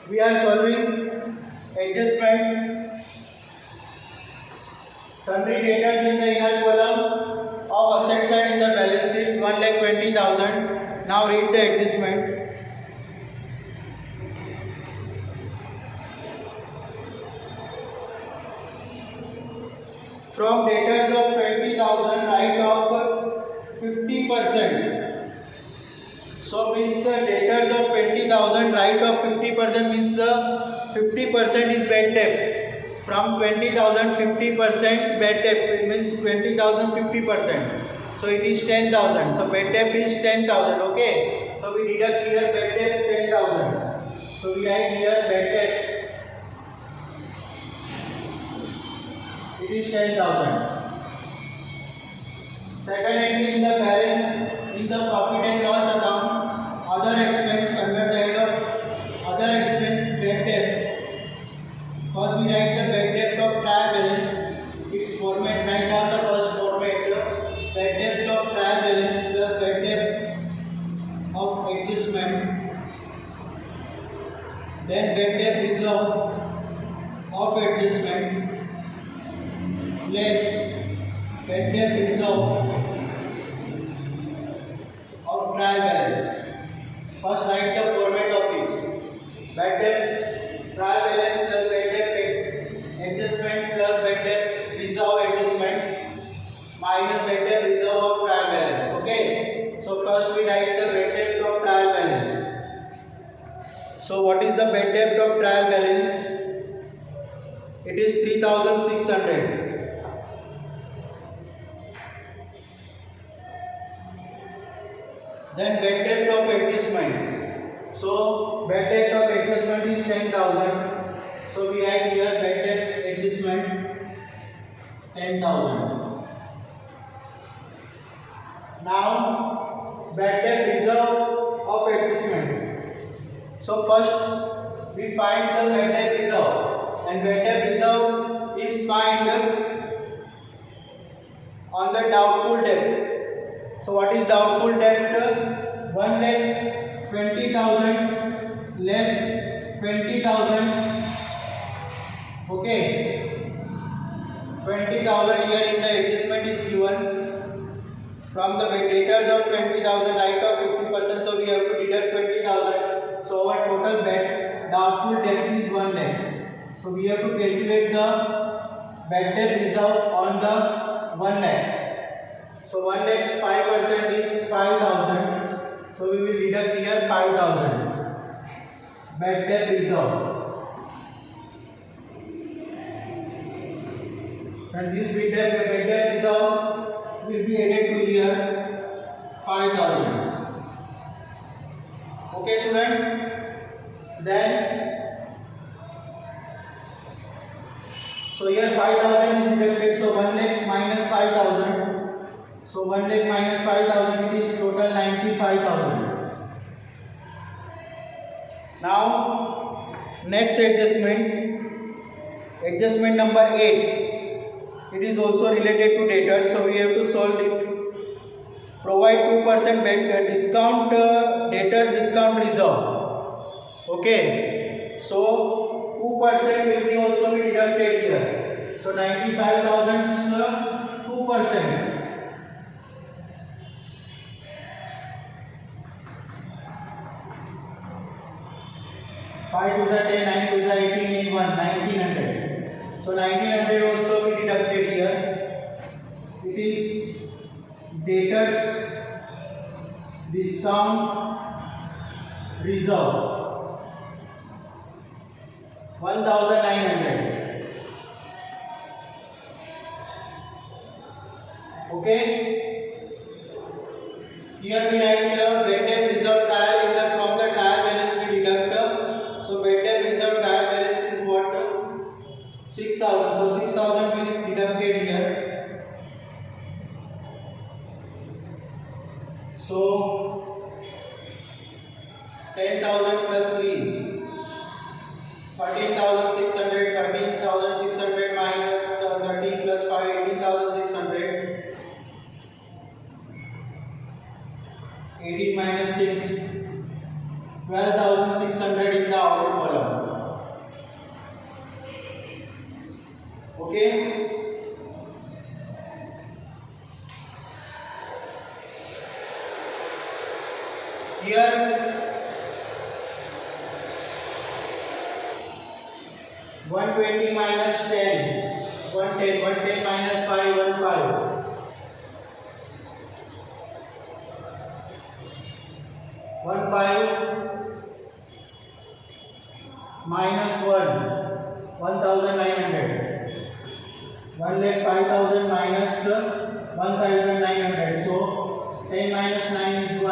We are solving adjustment sundry debtors in the inner column of asset side in the balance sheet 1,20,000. Now read the adjustment. From debtors of 20,000, write off 50%. So means debtors of 20,000, write off 50% means 50% is bad debt. From 20,000, 50% bad debt. It means 20,000, 50%. So it is 10,000. So bad debt is 10,000. Okay. So we deduct here bad debt 10,000. So we write here bad debt. It is 10,000. Second entry in the balance in the profit and loss account, other expense under the head of other expense bad debt. First we write the bad debt of trial balance. Its format, write down the first format. Bad debt of trial balance plus bad debt of adjustment. Then bad debt reserve of adjustment. Less bad debt reserve of trial balance. First write the format of this. Bad debt trial balance plus bad debt adjustment plus bad debt reserve adjustment minus bad debt reserve of trial balance. Okay. So first we write the bad debt of trial balance. So what is the bad debt of trial balance? It is 3,600. Then bad debt of adjustment. So bad debt of adjustment is 10,000. So we write here bad debt adjustment 10,000. Now bad debt reserve of adjustment. So first we find the bad debt reserve, and bad debt reserve is find on the doubtful debt. So what is doubtful debt? 1,20,000 less 20,000. Okay. 20,000 here in the adjustment is given. From the debtors of 20,000, write off 50%. So we have to deduct 20,000. So our total doubtful debt is 1 lakh. So we have to calculate the bad debt reserve on the 1 lakh. So 1 lakh's 5% is 5,000. So we will deduct here 5,000. Bad debt reserve. And this bad debt reserve will be added to here 5,000. Okay, student. Then so here 5,000 is deducted. So 1 lakh minus 5,000. So 1 lakh minus 5,000, it is total 95,000. Now next adjustment number 8. It is also related to debtors, so we have to solve it. Provide 2% discount debtor discount reserve. Okay, so 2% will be also be deducted here. So 95,000 2%. 5 to the 10, 9 to the 18 in 1, 1900. So 1900 also be deducted here. It is debtors discount reserve 1,900. Okay. Here we write bad debt reserve trial in the from the trial balance we deduct. So bad debt reserve trial balance is what? 6,000. So 6,000 will be deducted here. So 10,000 plus 3, 13,600. 13,600 minus 13 plus 5, 18,600. 18 minus 6, 12,600 in the outer column. here 120 minus 10, 110, 110 minus 5, 15. 15 minus 1, 1900. 1 lakh 5000 minus 1900. So 10 minus 9 is 1.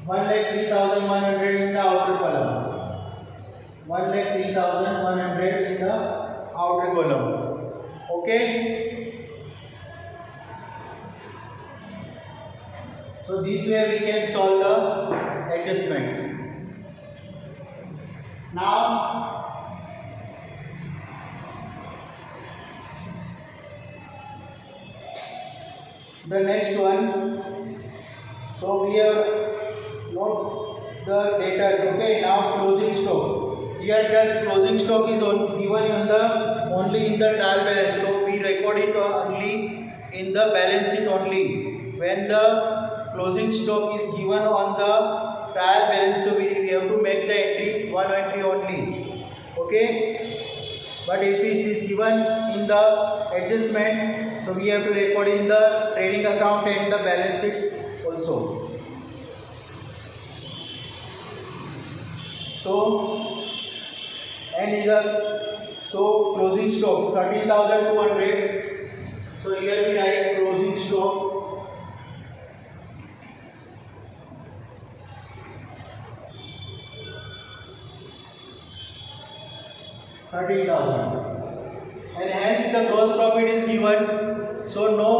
1 lakh 3100 in the outer column. 1 lakh 3100 in the outer column. Okay. So this way we can solve the adjustment. Now the next one. So we have note the data. Okay. Now closing stock. Here the closing stock is given in the only in the trial balance. So we record it only in the balance sheet only. When the closing stock is given on the trial balance, so we have to make the entry, one entry only. Okay. But if it is given in the adjustment, so we have to record in the trading account and the balance sheet also. So and is a closing stock 13,200. So here we write closing stock 13,000, and hence the gross profit is given. So no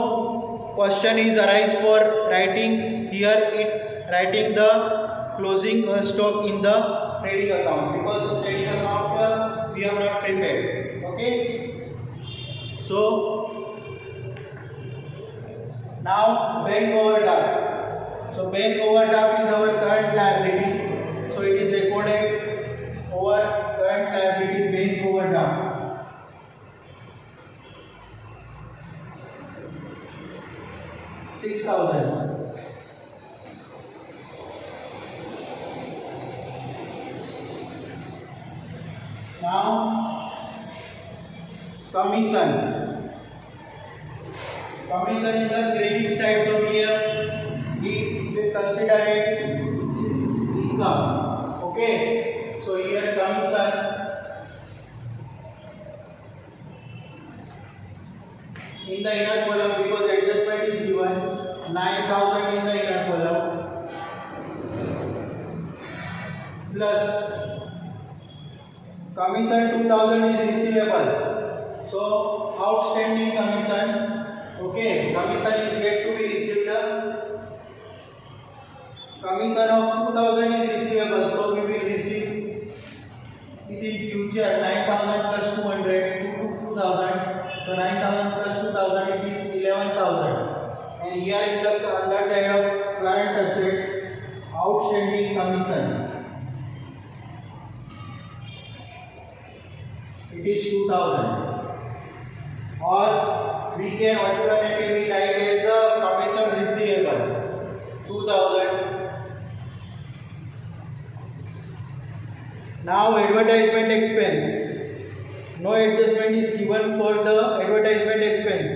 question is arise for writing here writing the closing stock in the trading account, because trading account we have not prepared. Okay. So now bank overdraft. So bank overdraft is our current liability. So it is recorded over current liability, bank overdraft. $6,000. Now commission. Commission in the credit side, so here we will consider it is income. Okay. So here commission in the inner column, because adjustment is given 9,000 in the inner column, plus commission 2,000 is receivable. So outstanding commission. Okay, commission is yet to be received. Commission of 2,000 is receivable. So we will receive it in future 9,000 plus 200 2,000. So 9,000 plus 2,000 it is 11,000. And here in the under the head of current assets, outstanding commission. It is 2,000. Or we can alternatively write as a commission receivable 2,000. Now advertisement expense. No adjustment is given for the advertisement expense.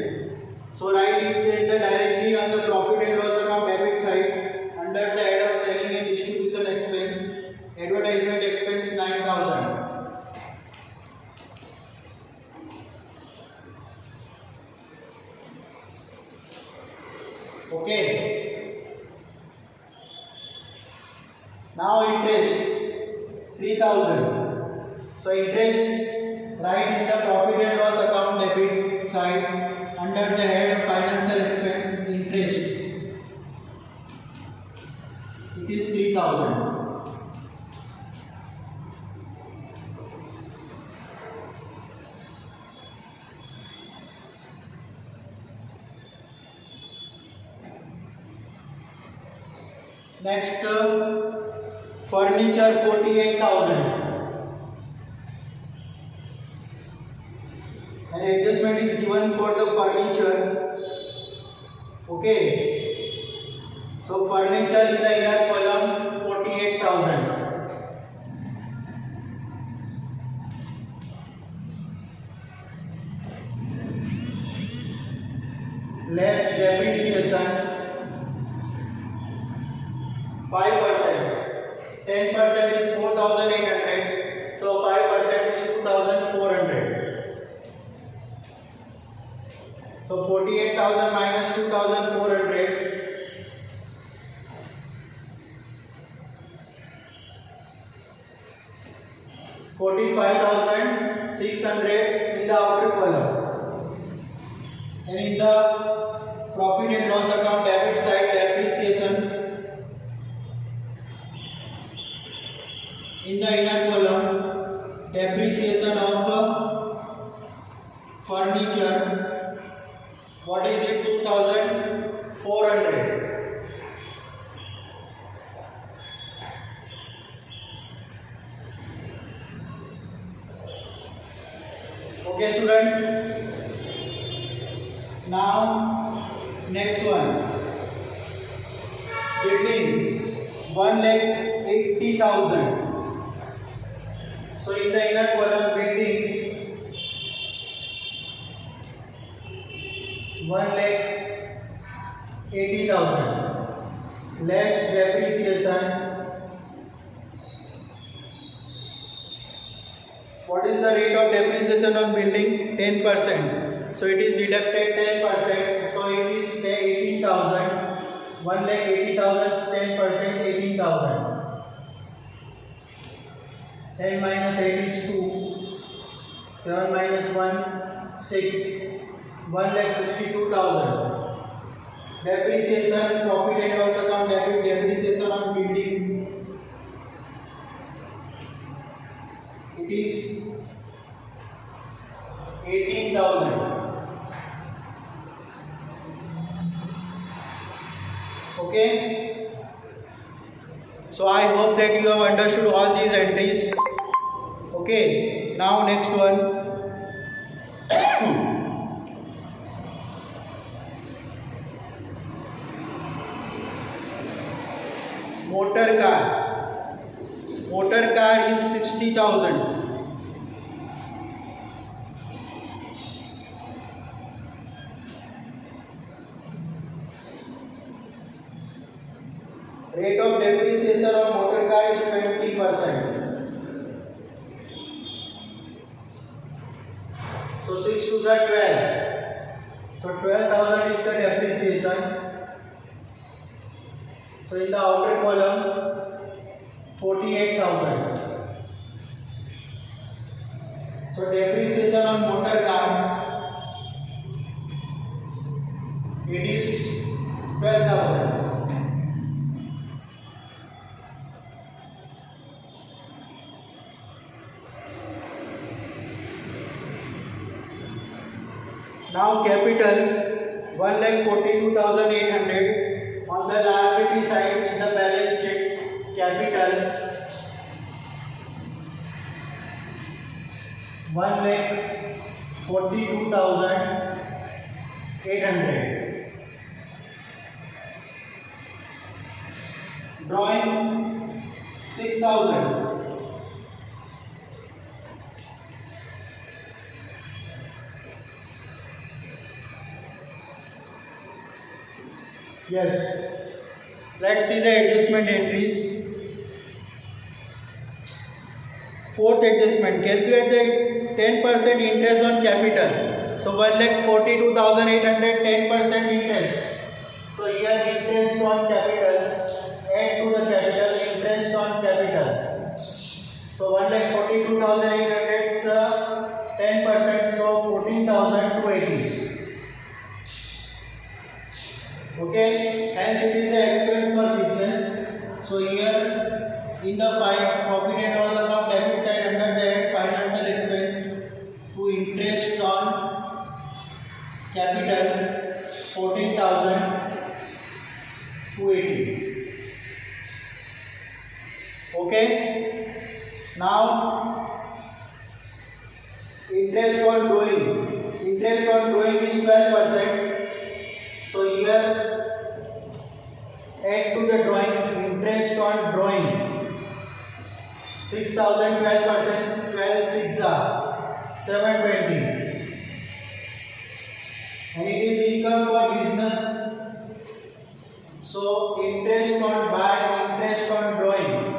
So write it directly on the profit and loss account debit side under the head of selling and distribution expense. Advertisement expense 9,000. Okay. Now interest 3,000. So interest write in the profit and loss account debit side under the head of financial expense interest. It is 3,000. Next, furniture 48,000. An adjustment is given for the furniture. Okay. So So furniture in the inner column 48,000. Less depreciation 5%. 10% is 4,800. So 5% is 2,400. So 48,000 minus 2,400. 45,600 in the outer column. And in the profit and loss account debit side, depreciation in the inner column, depreciation of furniture, what is it? 2,400. Okay, student. Now next one, building 1,80,000. So in the inner column, building 1,80,000 less depreciation. What is the rate of depreciation on building? 10%. So it is deducted 10%. So it is 18,000. 1,80,000 10%, 18,000. 10 minus 8 is 2. 7 minus 1, 6. 1,62,000. Depreciation, profit and loss account debit, depreciation on building. It is 18,000. Okay. So I hope that you have understood all these entries. Okay. Now next one. Motor car. Motor car is 60,000. Rate of depreciation on motor car is 20%. So 6 to the 12. So 12,000 is the depreciation. So in the outer column, 48,000. So depreciation on motor car, it is 12,000. Now capital 1,42,800 on the liability side in the balance sheet. Capital 1,42,800. Drawing 6,000. Yes. Let's see the adjustment entries. Fourth adjustment. Calculate the 10% interest on capital. So 1,42,800 10% interest. So here interest on capital. Add to the capital, interest on capital. So 1,42,800 is 10%. So 14,280. Okay, hence it is the expense for business. So here in the profit and loss account debit side, under that financial expense to interest on capital 14,280. Okay, now interest on drawing. Interest on drawing is 12%. So here add to the drawing interest on drawing. 6,000 12%, 12 6 are 720. And it is income for business. So interest on buy, interest on drawing.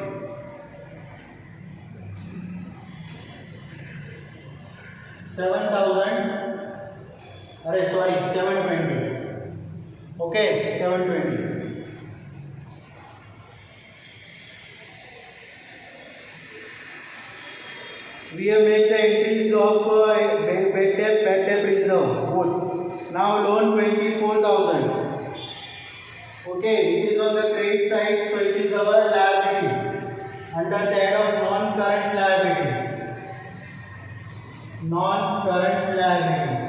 720. Okay, 720. We have made the entries of bad debt reserve both. Now loan 24,000. Okay, it is on the credit side, so it is our liability under the head of non-current liability. Non-current liability.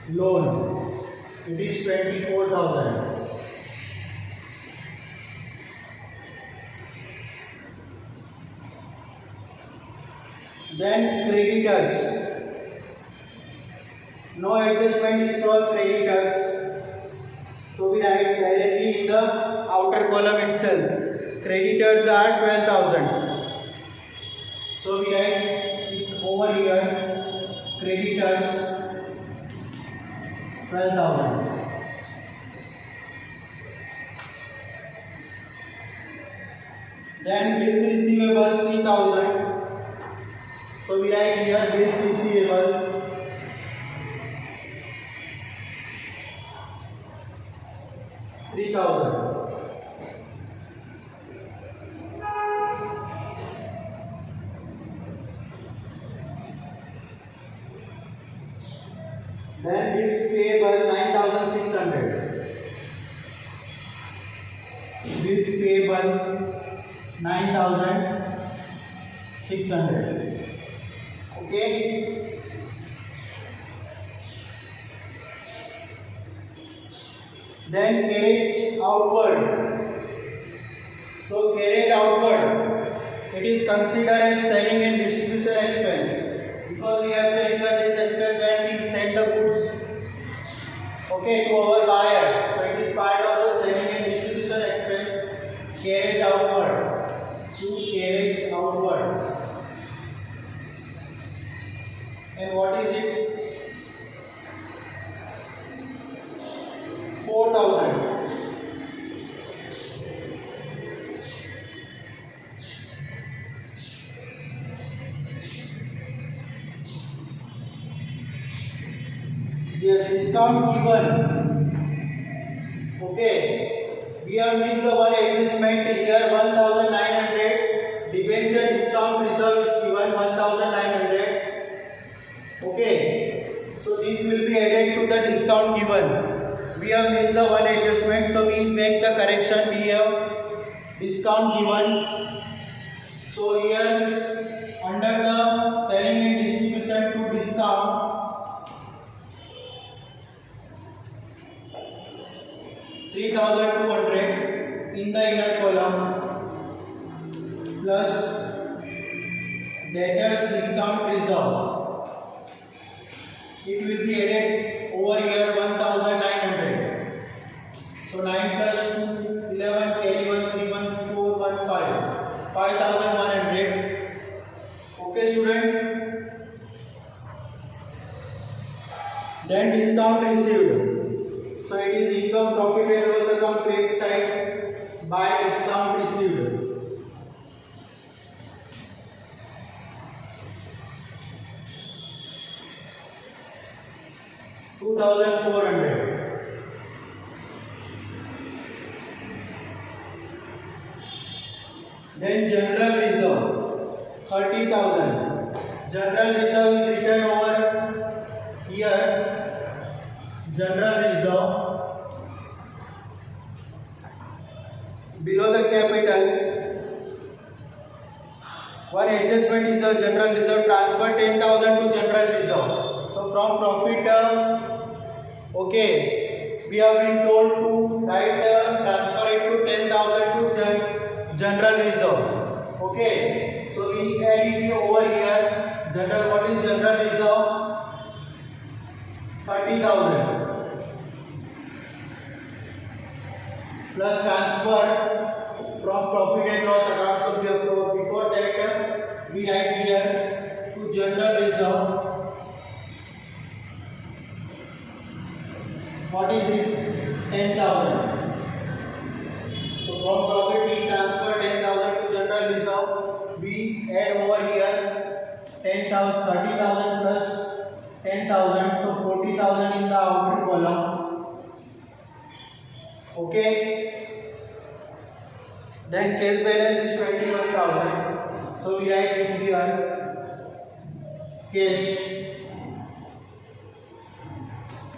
Loan, it is 24,000. Then creditors. No adjustment is for creditors. So we write directly in the outer column itself. Creditors are 12,000. So we write it over here. Creditors 12,000. Then bills receivable 3,000. So we write here bills receivable 3,000. Then bills payable 9,600. Bills payable 9,600. Okay. Then carriage outward. So carriage outward, it is considered as selling and distribution expense because we have to incur this expense when we send the goods, okay, to our buyer. So it is part of the selling and distribution expense. Carriage outward. To carriage outward. And what is it? 4,000. Yes, discount given. Okay, we have missed the one adjustment here. 1,900. Debenture discount reserve is given 1,900. Okay, so this will be added to the discount given. We have made the one adjustment, so we make the correction. We have discount given. So here under the selling and distribution to discount, 3,200 in the inner column plus debtors discount reserve. It will be added over here 1,900. So 9 plus 2, 11, carry 1, 3, 1, 4, 1, 5. 5,100. Okay, student. Then discount received. So it is income, profit and loss account credit side by discount received. $2,400. Then general reserve 30,000. General reserve is written over here. General reserve below the capital. One adjustment is a general reserve transfer 10,000 to general reserve. So from profit. Okay, we have been told to write transfer it to 10,000 to general reserve. Okay, so we add it over here. General, what is general reserve? 30,000 plus transfer from profit and loss account. So before that we write here to general reserve. What is it? 10,000. So from profit we transfer 10,000 to general reserve. We add over here 10,000, 30,000 plus 10,000. So 40,000 in the outer column. Okay. Then cash balance is 21,000. So we write it here. Cash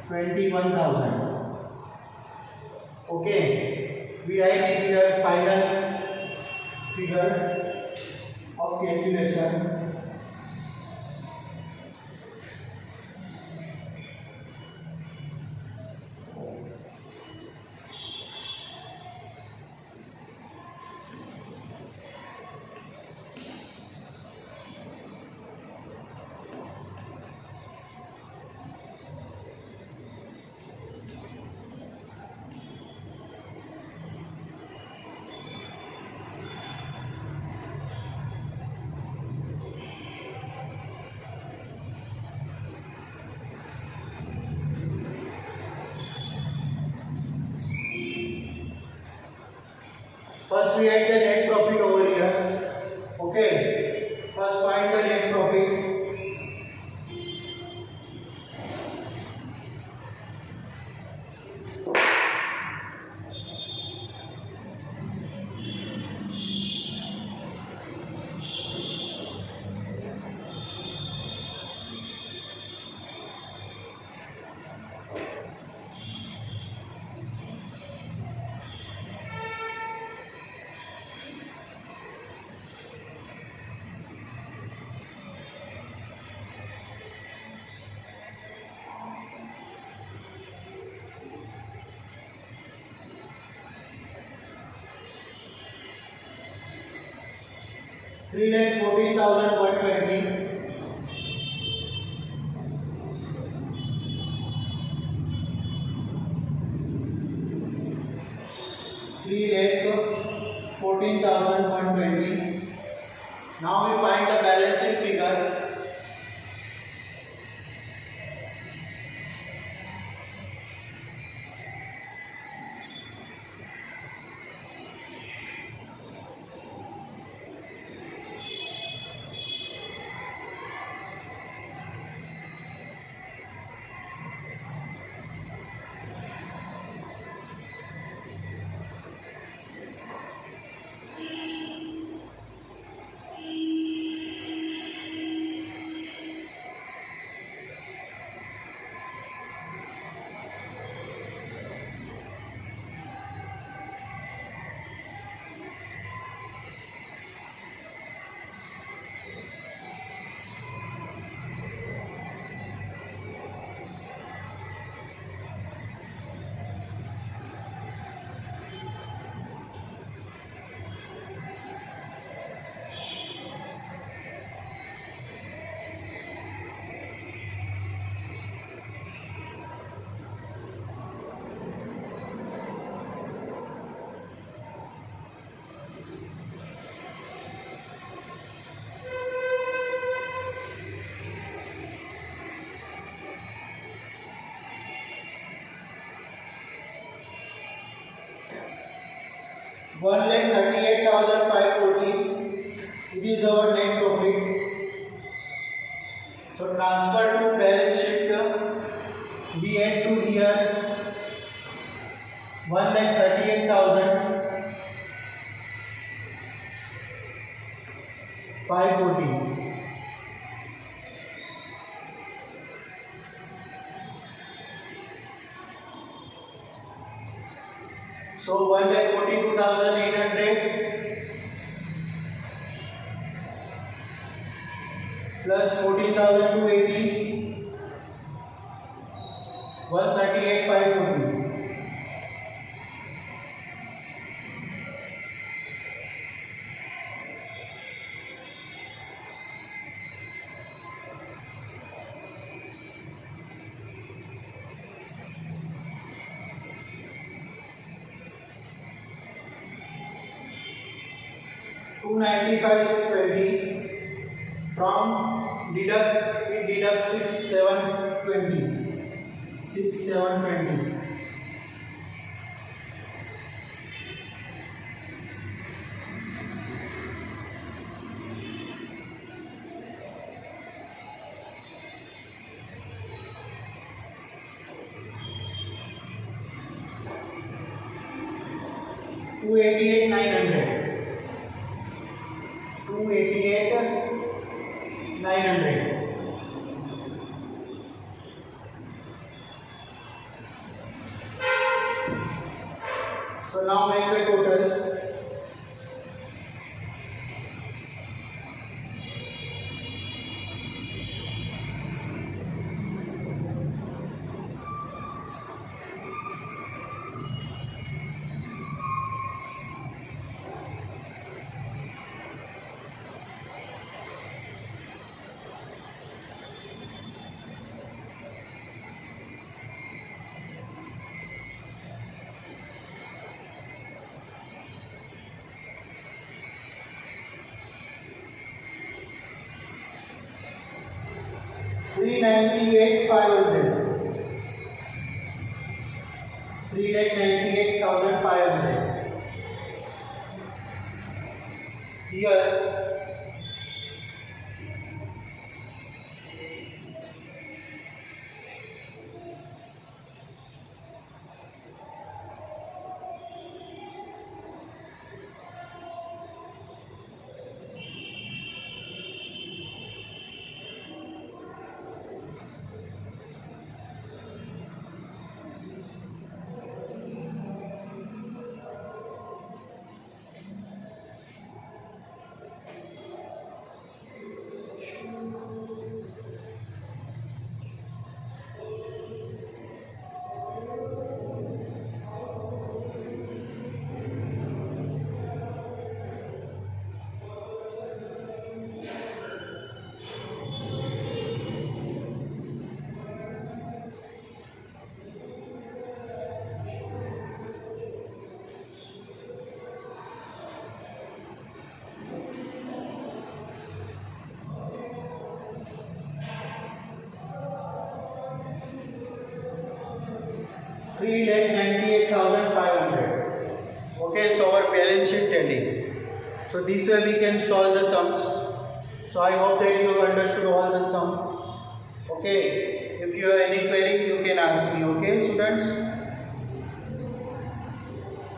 21,000. Okay. We write it here final figure of calculation. First we add the net profit over here. Okay. First find the net profit. Three lakh 14,120. Three lakh 14,120. Now we find the balancing figure. One lakh 38,540. It is our net profit. So transfer to balance sheet. We add to here 1,38,540. So 1,42,800 plus 14,280, 138,540. 295,620 from deduct 6,720. 6,720. 288,900. 288,900. So now make the total. $398,500. 398,500. Here $398,500. Okay, so our balance sheet tally. So this way we can solve the sums. So I hope that you have understood all the sum. Okay, if you have any query you can ask me. Okay, students.